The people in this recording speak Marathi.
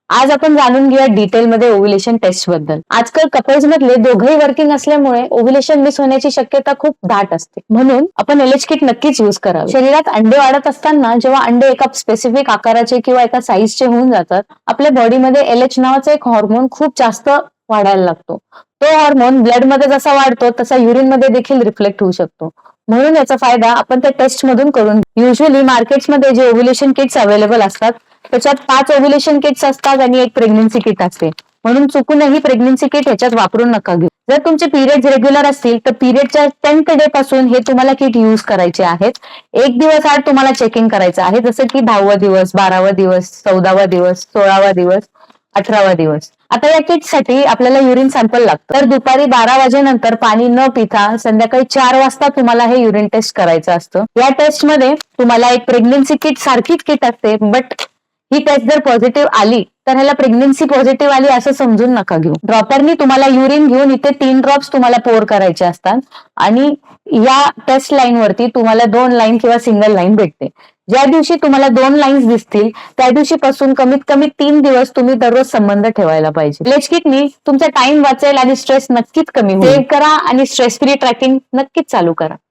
आज आपण जाणून घेऊया डिटेलमध्ये ओव्ह्युलेशन टेस्ट बद्दल. आजकाल कपल्स मधले दोघंही वर्किंग असल्यामुळे ओव्ह्युलेशन मिस होण्याची शक्यता खूप दाट असते. म्हणून आपण एलएच किट नक्कीच यूज करावे. शरीरात अंडे वाढत असताना जेव्हा अंडे एका स्पेसिफिक आकाराचे किंवा एका साईजचे होऊन जातात, आपल्या बॉडीमध्ये एलएच नावाचा एक हॉर्मोन खूप जास्त वाढायला लागतो. तो हॉर्मोन ब्लडमध्ये जसा वाढतो तसा युरिनमध्ये देखील रिफ्लेक्ट होऊ शकतो. म्हणून याचा फायदा आपण त्या टेस्ट मधून करून युजली मार्केट्समध्ये जे ओव्ह्युलेशन किट्स अवेलेबल असतात त्याच्यात 5 ओव्ह्युलेशन किट्स असतात आणि एक प्रेग्नन्सी किट असते. म्हणून चुकूनही प्रेग्नन्सी किट ह्याच्यात वापरू नका घेऊ. जर तुमचे पिरियड्स रेग्युलर असतील तर पिरियडच्या 10th डे पासून हे तुम्हाला किट युज करायचे आहेत. एक दिवस आड तुम्हाला चेकिंग करायचं आहे, जसं की 10वा दिवस, 12वा दिवस, 14वा दिवस, 16वा दिवस, 18वा दिवस. आता या किटसाठी आपल्याला युरिन सॅम्पल लागतं. तर दुपारी 12 वाजेनंतर पाणी न पिता संध्याकाळी 4 वाजता तुम्हाला हे युरिन टेस्ट करायचं असतं. या टेस्टमध्ये तुम्हाला एक प्रेग्नन्सी किट सारखीच किट असते, बट ही टेस्ट जर पॉझिटिव्ह आली तर ह्याला प्रेग्नन्सी पॉझिटिव्ह आली असं समजून नका घेऊ. ड्रॉपरनी तुम्हाला युरिन घेऊन इथे 3 ड्रॉप्स तुम्हाला पोर करायचे असतात आणि या टेस्ट लाईन वरती तुम्हाला 2 लाईन किंवा सिंगल लाईन भेटते. ज्या दिवशी तुम्हाला 2 लाईन्स दिसतील त्या दिवशीपासून कमीत कमी 3 दिवस तुम्ही दररोज संबंध ठेवायला पाहिजे. एलएच किटनी तुमचा टाइम वाचेल आणि स्ट्रेस नक्कीच कमी होईल. सेव्ह करा आणि स्ट्रेस फ्री ट्रॅकिंग नक्कीच चालू करा.